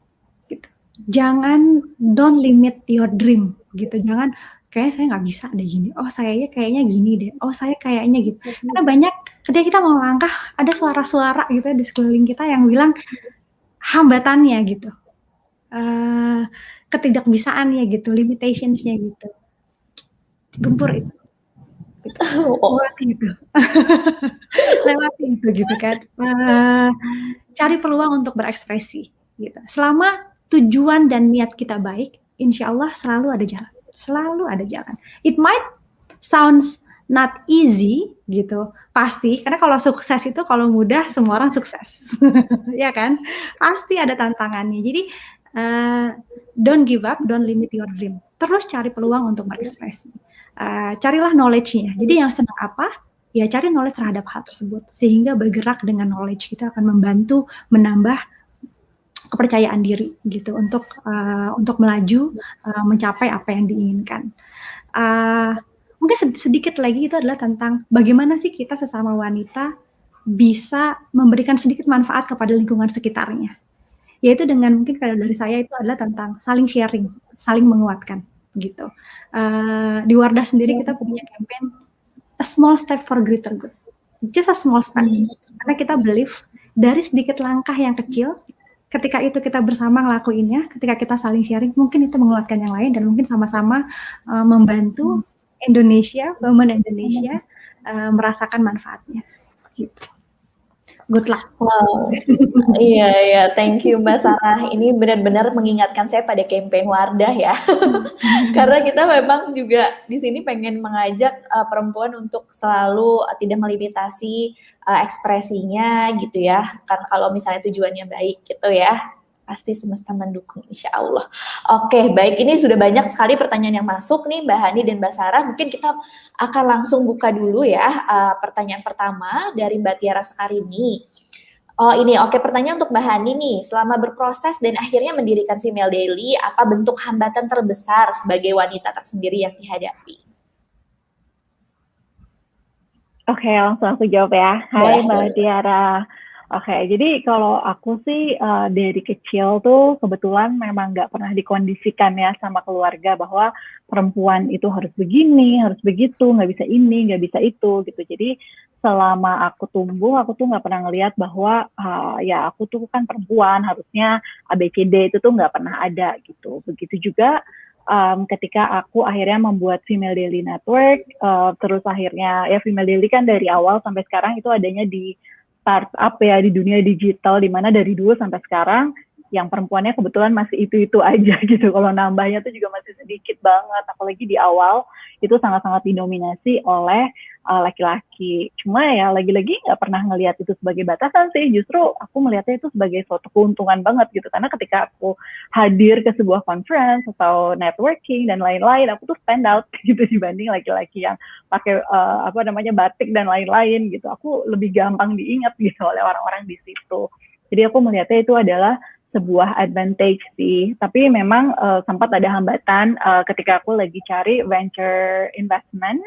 C: Gitu. Jangan don't limit your dream gitu. Jangan kayaknya saya nggak bisa deh gini. Oh saya kayaknya gini deh. Oh saya kayaknya gitu. Karena banyak ketika kita mau langkah ada suara-suara gitu di sekeliling kita yang bilang hambatannya gitu, ketidakbisaannya gitu, limitations-nya gitu. Gempur itu. gitu.
A: Oh.
C: Lewati itu. Lewati itu gitu kan. Cari peluang untuk berekspresi gitu. Selama tujuan dan niat kita baik, insya Allah selalu ada jalan. Selalu ada jalan. It might sounds not easy gitu, pasti. Karena kalau sukses itu kalau mudah semua orang sukses, ya kan? Pasti ada tantangannya. Jadi don't give up, don't limit your dream. Terus cari peluang untuk berekspresi. Carilah knowledge-nya. Jadi yang senang apa? Ya cari knowledge terhadap hal tersebut. Sehingga bergerak dengan knowledge kita akan membantu menambah kepercayaan diri gitu untuk melaju mencapai apa yang diinginkan. Mungkin sedikit lagi itu adalah tentang bagaimana sih kita sesama wanita bisa memberikan sedikit manfaat kepada lingkungan sekitarnya. Yaitu dengan mungkin kalau dari saya itu adalah tentang saling sharing, saling menguatkan gitu. Di Wardah sendiri kita punya campaign a small step for greater good. Just a small step. Karena kita believe dari sedikit langkah yang kecil, ketika itu kita bersama ngelakuinnya, ketika kita saling sharing, mungkin itu menguatkan yang lain dan mungkin sama-sama membantu Indonesia, women Indonesia merasakan manfaatnya. Gitu. Good luck.
A: Wow. Iya, thank you Mbak Sarah. Ini benar-benar mengingatkan saya pada campaign Wardah ya. Karena kita memang juga di sini pengen mengajak perempuan untuk selalu tidak melimitasi ekspresinya gitu ya. Kan kalau misalnya tujuannya baik gitu ya, pasti semesta mendukung insya Allah. Oke, baik. Ini sudah banyak sekali pertanyaan yang masuk nih Mbak Hani dan Mbak Sarah. Mungkin kita akan langsung buka dulu ya pertanyaan pertama dari Mbak Tiara Sekarini. Oh ini, oke, pertanyaan untuk Mbak Hani nih. Selama berproses dan akhirnya mendirikan Female Daily, apa bentuk hambatan terbesar sebagai wanita tersendiri yang dihadapi?
B: Oke, langsung aku jawab ya. Hai Mbak Tiara. Oke, jadi kalau aku sih dari kecil tuh kebetulan memang nggak pernah dikondisikan ya sama keluarga bahwa perempuan itu harus begini, harus begitu, nggak bisa ini, nggak bisa itu gitu. Jadi selama aku tumbuh, aku tuh nggak pernah ngelihat bahwa ya aku tuh kan perempuan, harusnya ABCD itu tuh nggak pernah ada gitu. Begitu juga ketika aku akhirnya membuat Female Daily Network, terus akhirnya ya Female Daily kan dari awal sampai sekarang itu adanya di startup ya di dunia digital, di mana dari dulu sampai sekarang yang perempuannya kebetulan masih itu-itu aja gitu. Kalau nambahnya tuh juga masih sedikit banget, apalagi di awal itu sangat-sangat didominasi oleh laki-laki. Cuma ya lagi-lagi nggak pernah ngelihat itu sebagai batasan sih, justru aku melihatnya itu sebagai suatu keuntungan banget gitu. Karena ketika aku hadir ke sebuah conference atau networking dan lain-lain, aku tuh stand out gitu dibanding laki-laki yang pakai batik dan lain-lain gitu. Aku lebih gampang diingat gitu oleh orang-orang di situ. Jadi aku melihatnya itu adalah sebuah advantage sih, tapi memang sempat ada hambatan ketika aku lagi cari venture investment.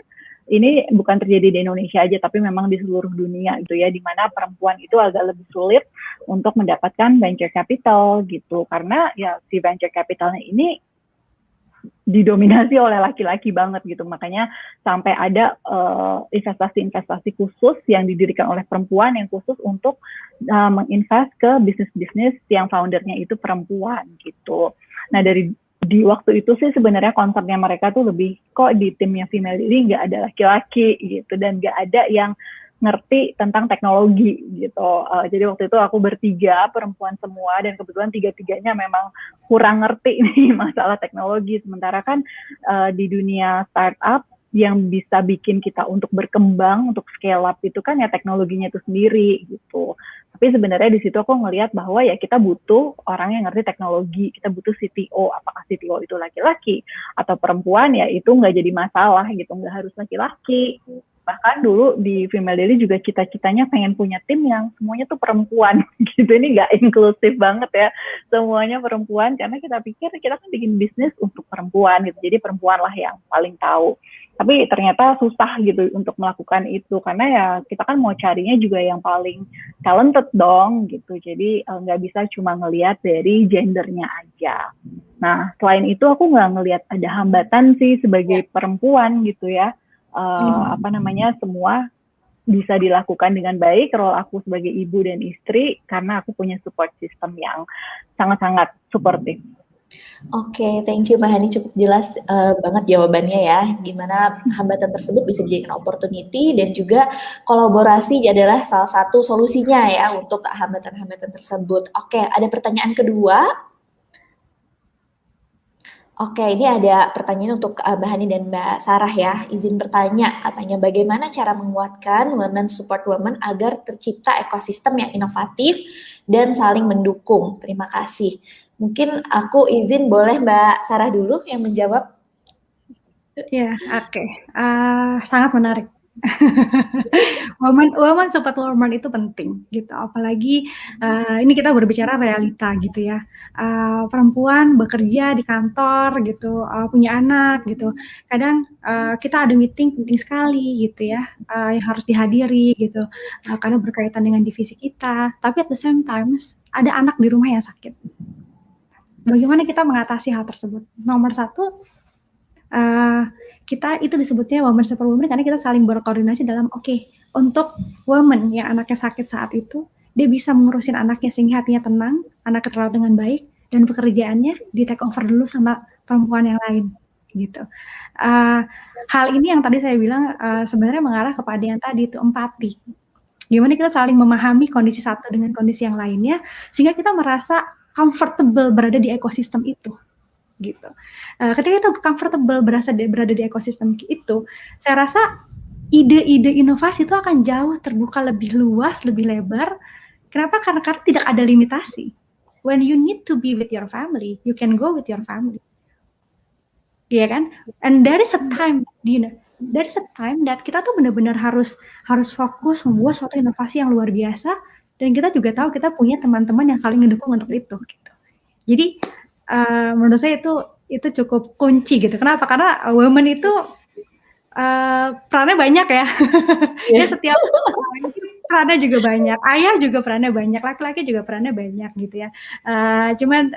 B: Ini bukan terjadi di Indonesia aja, tapi memang di seluruh dunia gitu ya, di mana perempuan itu agak lebih sulit untuk mendapatkan venture capital gitu, karena ya si venture capitalnya ini didominasi oleh laki-laki banget gitu. Makanya sampai ada investasi-investasi khusus yang didirikan oleh perempuan yang khusus untuk menginvest ke bisnis-bisnis yang foundernya itu perempuan gitu. Nah di waktu itu sih sebenarnya konsepnya mereka tuh lebih kok di timnya Female Daily nggak ada laki-laki gitu dan nggak ada yang ngerti tentang teknologi gitu. Jadi waktu itu aku bertiga perempuan semua dan kebetulan tiga-tiganya memang kurang ngerti nih masalah teknologi. Sementara kan di dunia startup yang bisa bikin kita untuk berkembang, untuk scale up itu kan ya teknologinya itu sendiri gitu. Tapi sebenarnya di situ aku ngelihat bahwa ya kita butuh orang yang ngerti teknologi, kita butuh CTO. Apakah CTO itu laki-laki atau perempuan ya itu nggak jadi masalah gitu, nggak harus laki-laki. Bahkan dulu di Female Daily juga cita-citanya pengen punya tim yang semuanya tuh perempuan gitu. Ini nggak inklusif banget ya, semuanya perempuan karena kita pikir kita kan bikin bisnis untuk perempuan gitu, jadi perempuan lah yang paling tahu. Tapi ternyata susah gitu untuk melakukan itu karena ya kita kan mau carinya juga yang paling talented dong gitu, jadi nggak bisa cuma ngelihat dari gendernya aja. Nah selain itu aku nggak ngelihat ada hambatan sih sebagai perempuan gitu ya. Semua bisa dilakukan dengan baik. Role aku sebagai ibu dan istri karena aku punya support system yang sangat-sangat supportive.
A: Oke, thank you Mbak Hani, cukup jelas banget jawabannya ya, gimana hambatan tersebut bisa dijadikan opportunity dan juga kolaborasi adalah salah satu solusinya ya untuk hambatan-hambatan tersebut. Oke, ada pertanyaan kedua. Oke, ini ada pertanyaan untuk Mbak Hani dan Mbak Sarah ya. Izin bertanya, katanya bagaimana cara menguatkan women support women agar tercipta ekosistem yang inovatif dan saling mendukung. Terima kasih. Mungkin aku izin boleh Mbak Sarah dulu yang menjawab.
C: Ya, oke. Sangat menarik. woman support woman itu penting gitu, apalagi ini kita berbicara realita gitu ya. Perempuan bekerja di kantor gitu, punya anak gitu. Kadang kita ada meeting penting sekali gitu ya, yang harus dihadiri gitu, karena berkaitan dengan divisi kita. Tapi at the same times ada anak di rumah yang sakit. Bagaimana kita mengatasi hal tersebut? Nomor satu, kita itu disebutnya woman support woman karena kita saling berkoordinasi dalam untuk woman yang anaknya sakit saat itu, dia bisa mengurusin anaknya sehingga hatinya tenang, anaknya terawat dengan baik, dan pekerjaannya di take over dulu sama perempuan yang lain gitu. Hal ini yang tadi saya bilang sebenarnya mengarah kepada yang tadi itu empati. Gimana kita saling memahami kondisi satu dengan kondisi yang lainnya sehingga kita merasa comfortable berada di ekosistem itu gitu. Ketika kita comfortable berada di ekosistem itu, saya rasa ide-ide inovasi itu akan jauh terbuka lebih luas, lebih lebar. Kenapa? Karena tidak ada limitasi. When you need to be with your family, you can go with your family. Iya kan? And there is a time, there is a time that kita tuh benar-benar harus fokus membuat suatu inovasi yang luar biasa, dan kita juga tahu kita punya teman-teman yang saling mendukung untuk itu. Gitu. Jadi menurut saya itu cukup kunci gitu. Kenapa? Karena women itu perannya banyak ya. Dia setiap perannya juga banyak. Ayah juga perannya banyak. Laki-laki juga perannya banyak gitu ya. Cuman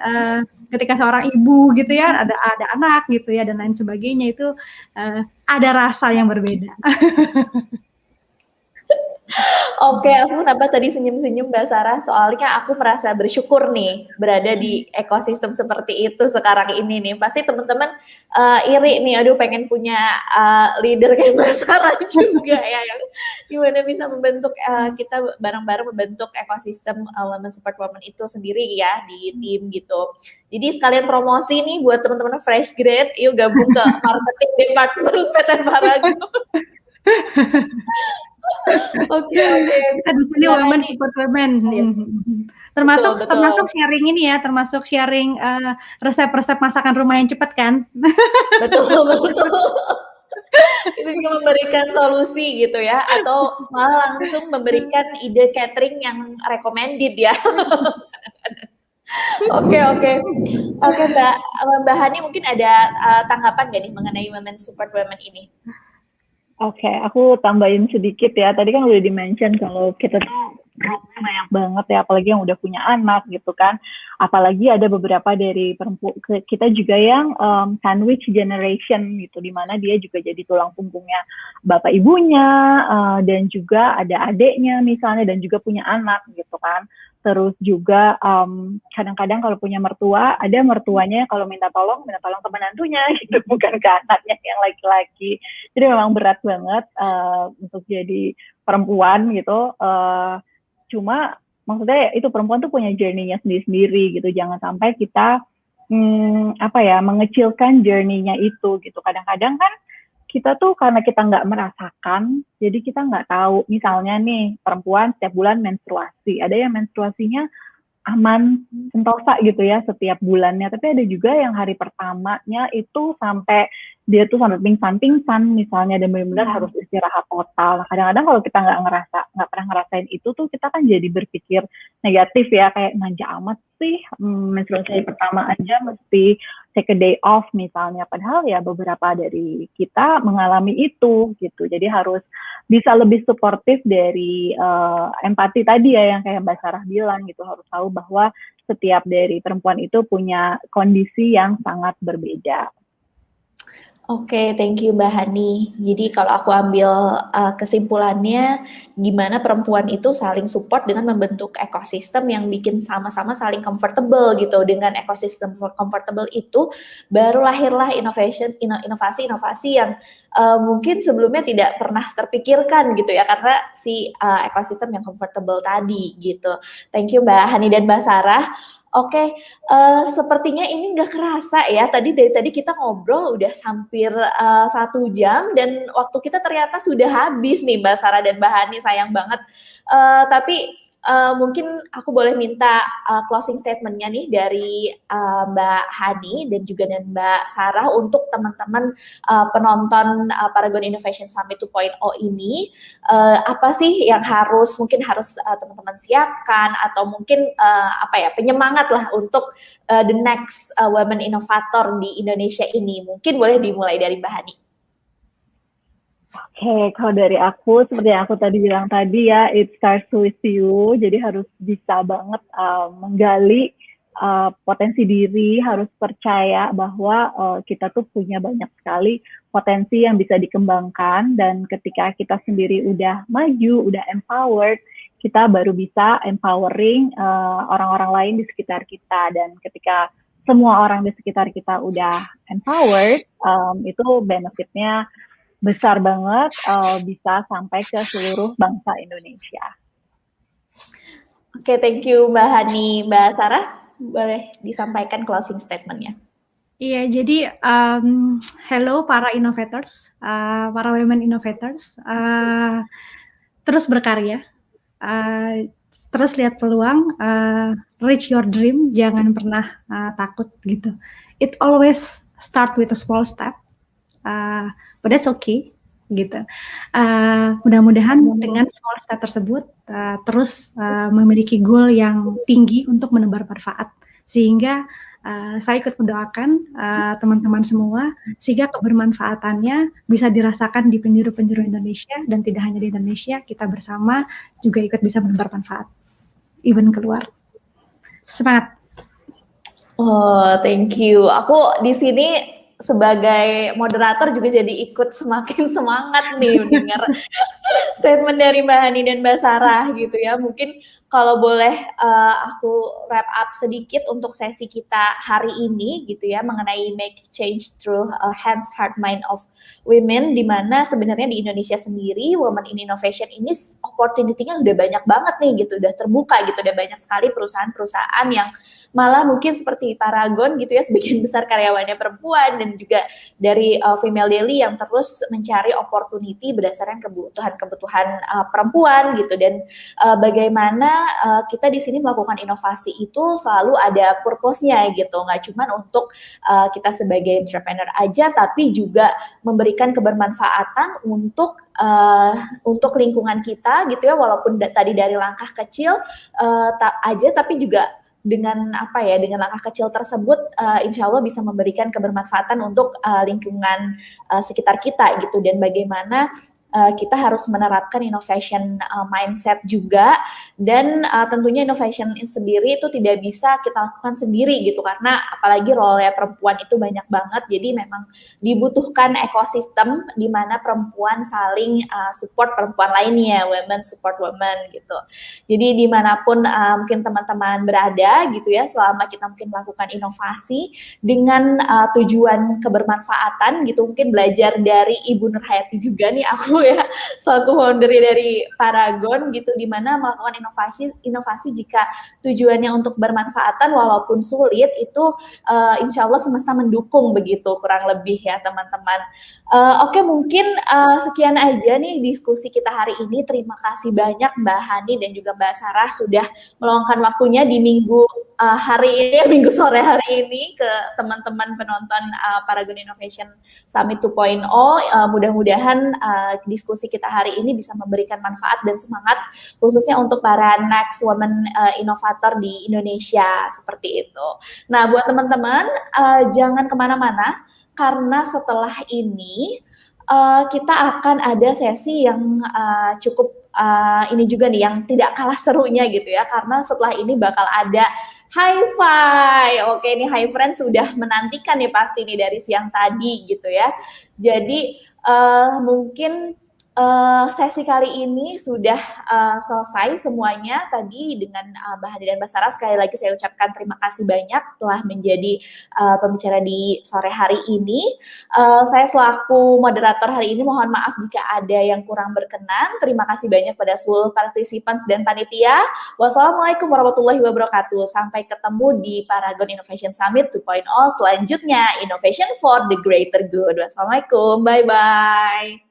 C: ketika seorang ibu gitu ya, ada anak gitu ya dan lain sebagainya itu ada rasa yang berbeda.
A: Oke, aku kenapa tadi senyum-senyum Mbak Sarah, soalnya aku merasa bersyukur nih berada di ekosistem seperti itu sekarang ini nih. Pasti teman-teman iri nih, aduh pengen punya leader kayak Mbak Sarah juga ya, yang gimana bisa membentuk kita bareng-bareng membentuk ekosistem women support women itu sendiri ya di tim gitu. Jadi sekalian promosi nih buat teman-teman fresh grade, yuk gabung ke marketing department PT Paragon. Oke.
C: Kita di sini women support women. Termasuk sharing ini ya, termasuk sharing resep-resep masakan rumah yang cepat kan?
A: Betul. Itu juga memberikan solusi gitu ya, atau malah langsung memberikan ide catering yang recommended ya. Oke, Mbak Hani mungkin ada tanggapan nggak nih mengenai women support women ini?
B: Oke, aku tambahin sedikit ya. Tadi kan udah di-mention kalau kita tuh banyak banget ya, apalagi yang udah punya anak gitu kan. Apalagi ada beberapa dari perempuan kita juga yang sandwich generation gitu, dimana dia juga jadi tulang punggungnya bapak ibunya, dan juga ada adiknya misalnya, dan juga punya anak gitu kan. Terus juga kadang-kadang kalau punya mertua, ada mertuanya kalau minta tolong ke menantunya gitu, bukan ke anaknya yang laki-laki. Jadi memang berat banget untuk jadi perempuan gitu. Cuma maksudnya itu perempuan tuh punya journey-nya sendiri-sendiri gitu. Jangan sampai kita mengecilkan journey-nya itu gitu. Kadang-kadang kan kita tuh karena kita nggak merasakan, jadi kita nggak tahu. Misalnya nih, perempuan setiap bulan menstruasi. Ada yang menstruasinya aman, sentosa gitu ya setiap bulannya. Tapi ada juga yang hari pertamanya itu sampai dia tuh sampai pingsan misalnya, dan benar-benar harus istirahat total. Nah, kadang-kadang kalau kita nggak pernah ngerasain itu tuh, kita kan jadi berpikir negatif ya, kayak manja amat sih, menstruasi pertama aja mesti take a day off misalnya. Padahal ya beberapa dari kita mengalami itu gitu. Jadi harus bisa lebih suportif dari empati tadi ya, yang kayak Mbak Sarah bilang gitu. Harus tahu bahwa setiap dari perempuan itu punya kondisi yang sangat berbeda.
A: Oke, thank you Mbak Hani. Jadi kalau aku ambil kesimpulannya, gimana perempuan itu saling support dengan membentuk ekosistem yang bikin sama-sama saling comfortable gitu. Dengan ekosistem comfortable itu, baru lahirlah inovasi-inovasi yang mungkin sebelumnya tidak pernah terpikirkan gitu ya, karena si ekosistem yang comfortable tadi gitu. Thank you Mbak Hani dan Mbak Sarah. Oke, sepertinya ini nggak kerasa ya, dari tadi kita ngobrol udah hampir 1 jam dan waktu kita ternyata sudah habis nih Mbak Sarah dan Mbak Hani, sayang banget. Tapi mungkin aku boleh minta closing statement-nya nih dari Mbak Hani dan juga dan Mbak Sarah untuk teman-teman penonton Paragon Innovation Summit 2.0 ini. Apa sih yang mungkin harus teman-teman siapkan atau mungkin penyemangat lah untuk the next women innovator di Indonesia ini. Mungkin boleh dimulai dari Mbak Hani.
B: Oke, kalau dari aku, seperti yang aku tadi bilang tadi ya, it starts with you. Jadi harus bisa banget menggali potensi diri, harus percaya bahwa kita tuh punya banyak sekali potensi yang bisa dikembangkan. Dan ketika kita sendiri udah maju, udah empowered, kita baru bisa empowering orang-orang lain di sekitar kita. Dan ketika semua orang di sekitar kita udah empowered, itu benefitnya besar banget, bisa sampai ke seluruh bangsa Indonesia.
A: Oke, thank you Mbak Hani. Mbak Sarah, boleh disampaikan closing statement-nya.
C: Iya, jadi hello para innovators, para women innovators, terus berkarya, terus lihat peluang, reach your dream, jangan pernah takut gitu. It always start with a small step. But that's okay gitu. Mudah-mudahan dengan small step tersebut terus memiliki goal yang tinggi untuk menebar manfaat, sehingga saya ikut mendoakan teman-teman semua sehingga kebermanfaatannya bisa dirasakan di penjuru-penjuru Indonesia, dan tidak hanya di Indonesia, kita bersama juga ikut bisa menebar manfaat even keluar. Semangat.
A: Oh, thank you. Aku di sini sebagai moderator juga jadi ikut semakin semangat nih mendengar statement dari Mbak Hani dan Mbak Sarah gitu ya. Mungkin kalau boleh aku wrap up sedikit untuk sesi kita hari ini gitu ya, mengenai make change through hands, heart, mind of women, di mana sebenarnya di Indonesia sendiri Women in Innovation ini opportunity-nya udah banyak banget nih gitu, udah terbuka gitu, udah banyak sekali perusahaan-perusahaan yang malah mungkin seperti Paragon gitu ya, sebagian besar karyawannya perempuan, dan juga dari Female Daily yang terus mencari opportunity berdasarkan kebutuhan perempuan gitu. Dan bagaimana kita di sini melakukan inovasi itu selalu ada purpose-nya gitu, nggak cuma untuk kita sebagai entrepreneur aja, tapi juga memberikan kebermanfaatan untuk lingkungan kita gitu ya, walaupun tadi dari langkah kecil tapi juga dengan langkah kecil tersebut insya Allah bisa memberikan kebermanfaatan untuk lingkungan sekitar kita gitu. Dan bagaimana kita harus menerapkan innovation mindset juga, dan tentunya innovation sendiri itu tidak bisa kita lakukan sendiri gitu, karena apalagi role perempuan itu banyak banget, jadi memang dibutuhkan ekosistem di mana perempuan saling support perempuan lainnya, women support women gitu. Jadi dimanapun mungkin teman-teman berada gitu ya, selama kita mungkin melakukan inovasi dengan tujuan kebermanfaatan gitu, mungkin belajar dari Ibu Nurhayati juga nih aku ya, selaku founder dari Paragon gitu, di mana melakukan inovasi jika tujuannya untuk bermanfaatan walaupun sulit, itu insya Allah semesta mendukung begitu kurang lebih ya teman-teman. Oke, mungkin sekian aja nih diskusi kita hari ini. Terima kasih banyak Mbak Hani dan juga Mbak Sarah sudah meluangkan waktunya di minggu sore hari ini ke teman-teman penonton Paragon Innovation Summit 2.0. Mudah-mudahan diskusi kita hari ini bisa memberikan manfaat dan semangat khususnya untuk para next women inovator di Indonesia, seperti itu. Nah, buat teman-teman jangan kemana-mana, karena setelah ini kita akan ada sesi yang cukup ini juga nih, yang tidak kalah serunya gitu ya, karena setelah ini bakal ada Hi-Fi. Oke, ini Hi Friends sudah menantikan nih pasti nih dari siang tadi gitu ya. Jadi mungkin sesi kali ini sudah selesai semuanya tadi dengan Mbak Hadi dan Mbak Sarah. Sekali lagi saya ucapkan terima kasih banyak telah menjadi pembicara di sore hari ini. Saya selaku moderator hari ini mohon maaf jika ada yang kurang berkenan. Terima kasih banyak pada seluruh participants dan panitia. Wassalamualaikum warahmatullahi wabarakatuh. Sampai ketemu di Paragon Innovation Summit 2.0 selanjutnya. Innovation for the Greater Good. Wassalamualaikum. Bye-bye.